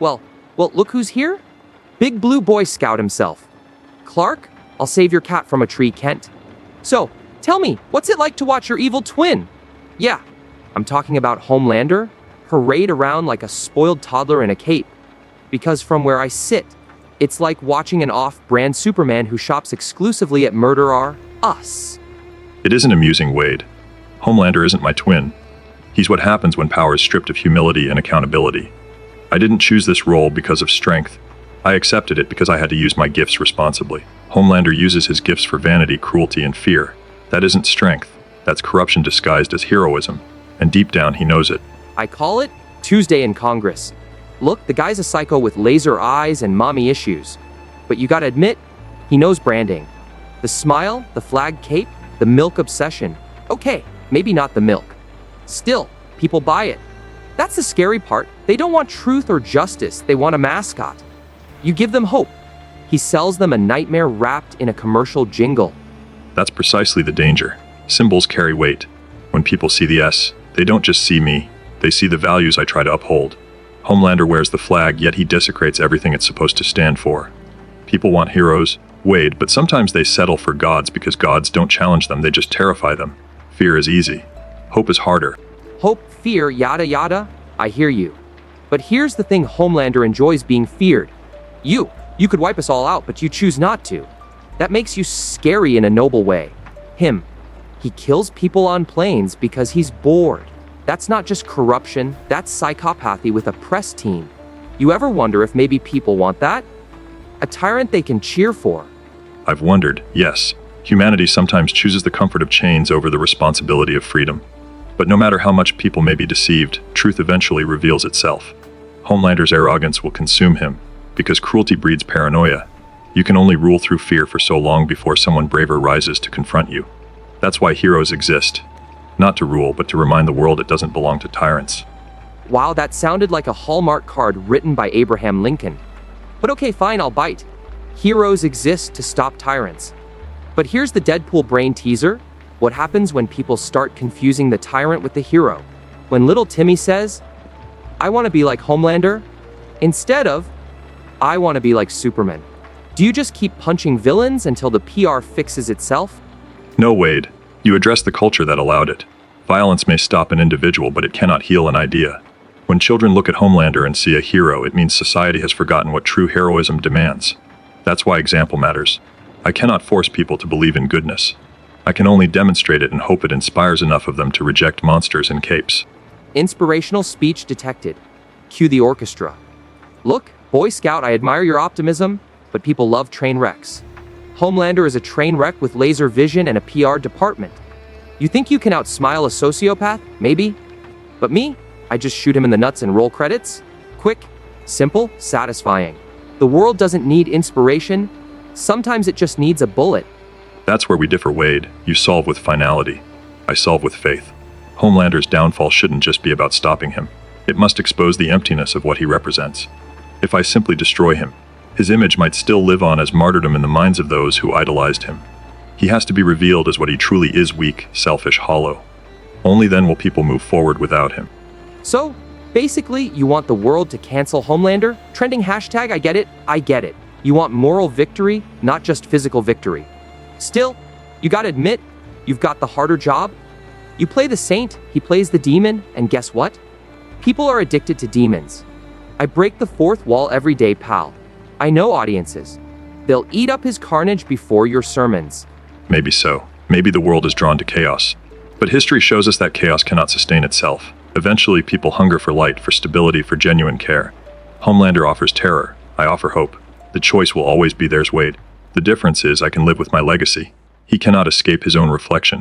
Well, look who's here. Big Blue Boy Scout himself. Clark, I'll save your cat from a tree, Kent. So, tell me, what's it like to watch your evil twin? Yeah, I'm talking about Homelander, parade around like a spoiled toddler in a cape. Because from where I sit, it's like watching an off-brand Superman who shops exclusively at Murder R Us. It isn't amusing, Wade. Homelander isn't my twin. He's what happens when power is stripped of humility and accountability. I didn't choose this role because of strength. I accepted it because I had to use my gifts responsibly. Homelander uses his gifts for vanity, cruelty, and fear. That isn't strength. That's corruption disguised as heroism. And deep down, he knows it. I call it Tuesday in Congress. Look, the guy's a psycho with laser eyes and mommy issues. But you gotta admit, he knows branding. The smile, the flag cape, the milk obsession. Okay, maybe not the milk. Still, people buy it. That's the scary part. They don't want truth or justice. They want a mascot. You give them hope. He sells them a nightmare wrapped in a commercial jingle. That's precisely the danger. Symbols carry weight. When people see the S, they don't just see me. They see the values I try to uphold. Homelander wears the flag, yet he desecrates everything it's supposed to stand for. People want heroes, Wade, but sometimes they settle for gods because gods don't challenge them, they just terrify them. Fear is easy. Hope is harder. Hope, fear, yada yada. I hear you. But here's the thing, Homelander enjoys being feared. You could wipe us all out, but you choose not to. That makes you scary in a noble way. Him, he kills people on planes because he's bored. That's not just corruption, that's psychopathy with a press team. You ever wonder if maybe people want that? A tyrant they can cheer for. I've wondered, yes. Humanity sometimes chooses the comfort of chains over the responsibility of freedom. But no matter how much people may be deceived, truth eventually reveals itself. Homelander's arrogance will consume him, because cruelty breeds paranoia. You can only rule through fear for so long before someone braver rises to confront you. That's why heroes exist. Not to rule, but to remind the world it doesn't belong to tyrants. Wow, that sounded like a Hallmark card written by Abraham Lincoln. But okay, fine, I'll bite. Heroes exist to stop tyrants. But here's the Deadpool brain teaser. What happens when people start confusing the tyrant with the hero? When little Timmy says, I want to be like Homelander, instead of, I want to be like Superman. Do you just keep punching villains until the PR fixes itself? No, Wade. You address the culture that allowed it. Violence may stop an individual, but it cannot heal an idea. When children look at Homelander and see a hero, it means society has forgotten what true heroism demands. That's why example matters. I cannot force people to believe in goodness. I can only demonstrate it and hope it inspires enough of them to reject monsters in capes. Inspirational speech detected. Cue the orchestra. Look, Boy Scout, I admire your optimism, but people love train wrecks. Homelander is a train wreck with laser vision and a PR department. You think you can outsmile a sociopath? Maybe. But me? I just shoot him in the nuts and roll credits? Quick, simple, satisfying. The world doesn't need inspiration. Sometimes it just needs a bullet. That's where we differ, Wade. You solve with finality. I solve with faith. Homelander's downfall shouldn't just be about stopping him. It must expose the emptiness of what he represents. If I simply destroy him, his image might still live on as martyrdom in the minds of those who idolized him. He has to be revealed as what he truly is: weak, selfish, hollow. Only then will people move forward without him. So, basically, you want the world to cancel Homelander? Trending hashtag, I get it. You want moral victory, not just physical victory. Still, you gotta admit, you've got the harder job. You play the saint, he plays the demon, and guess what? People are addicted to demons. I break the fourth wall every day, pal. I know audiences. They'll eat up his carnage before your sermons. Maybe so. Maybe the world is drawn to chaos. But history shows us that chaos cannot sustain itself. Eventually, people hunger for light, for stability, for genuine care. Homelander offers terror. I offer hope. The choice will always be theirs, Wade. The difference is I can live with my legacy. He cannot escape his own reflection.